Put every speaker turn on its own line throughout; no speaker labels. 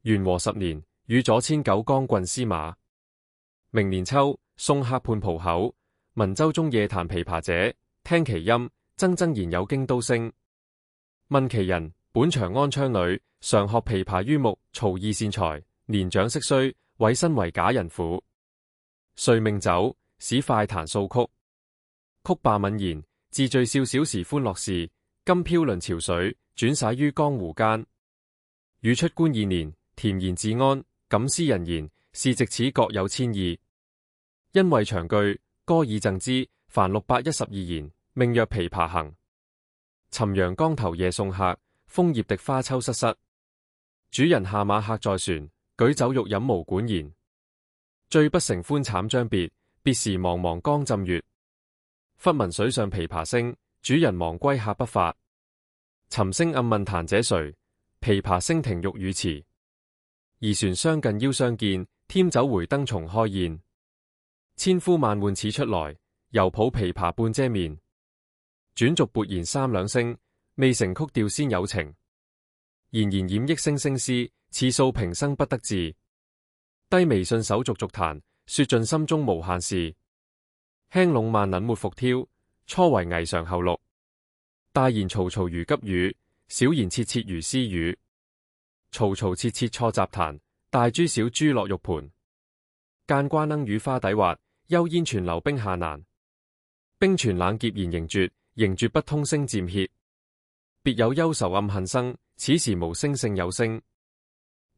元和10年，與左遷九江郡司馬。明年秋，宋客判蒲口，聞舟中夜彈琵琶者，聽其音，錚錚然有京都聲。問其人，本長安昌女，常學琵琶於目，曹異善才，年長色衰，委身為假人婦。遂命酒，使快彈數曲。曲罷泯言，自敘少小時歡樂事，今飄淪潮水，轉徙於江湖間。汝出官2年，恬然自安，感思人言，是藉此各有千意。因為長句，歌以贈之，凡612言，命曰《琵琶行》。潯陽江頭夜送客，楓葉滴花秋瑟瑟。主人下馬客在船，舉酒欲飲無管弦。醉不成歡慘將別，別時茫茫江浸月。忽聞水上琵琶聲，主人忘歸客不發。沉聲暗問彈者誰？琵琶聲停欲語遲。移船相近邀相見，添酒回燈重開宴。千呼萬喚始出來，猶抱琵琶半遮面。轉續撥言3兩聲，未成曲調先有情。然染憶聲聲思，似訴平生不得志。低微信手續續彈，說盡心中無限事。輕攏慢捻沒復挑，初為霓裳後綠。大言嘈嘈如急雨，小言切切如私語。嘈嘈切切錯雜彈，大珠小珠落玉盤。間關鶯羽花底滑，幽煙泉流冰下難。冰泉冷澀然凝絕，凝絕不通聲漸歇。別有憂愁暗恨生，此時無聲勝有聲。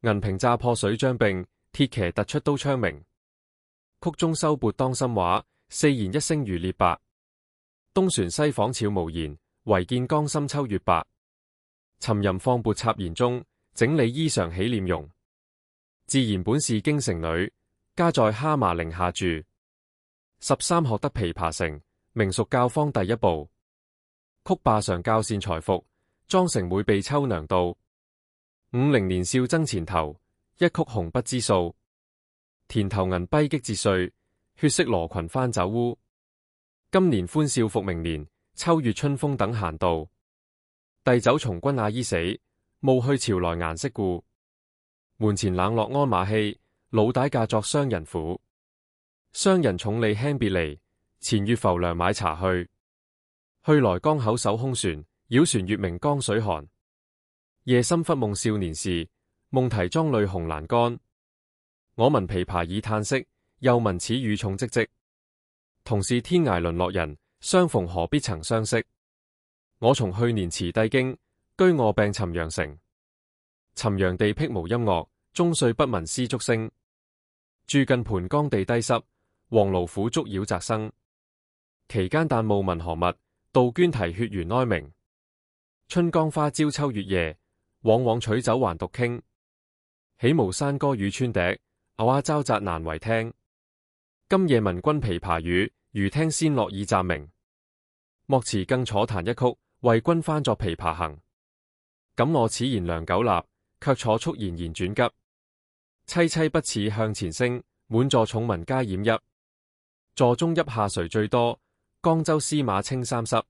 銀瓶乍破水漿並，鐵騎突出刀槍鳴。曲中收撥當心話，四言一聲如裂白。東船西舫悄無言，唯見江心秋月白。沉吟放撥插言中，整理衣裳起臉容。自然本是京城女，家在哈麻陵下住。13學得琵琶成，名屬教坊第一部。曲罷常教善才服，妝成每被秋娘到。50年少爭前頭，一曲紅不知數。田頭銀陂擊節碎，血色羅裙翻酒污。今年歡笑復明年，秋月春風等閒道。帝酒從軍阿姨死，暮去朝來顏色故。門前冷落鞍馬稀，老歹嫁作商人婦。商人重利輕別離，前月浮梁買茶去。去來江口守空船，繞船月明江水寒。夜深忽夢少年事，夢啼妝淚紅闌干。我聞琵琶已嘆息，又聞此語重唧唧。同是天涯淪落人，相逢何必曾相識。我從去年辭帝京，居臥病潯陽城。潯陽地僻無音樂，終歲不聞絲竹聲。住近盤江地低濕，黃蘆苦竹擾澤生。期間但慕聞何物，杜鵑啼血緣哀鳴。春江花朝秋月夜，往往取酒還獨傾。豈無山歌與村笛，偶啞嘲札難為聽。今夜聞君琵琶語，如聽仙樂已暫明。莫辭更楚彈一曲，為君翻作琵琶行。感我此言良久立，卻楚速延延轉急。淒淒不似向前聲，滿座重聞皆掩泣。座中泣下誰最多？江州司馬青衫濕。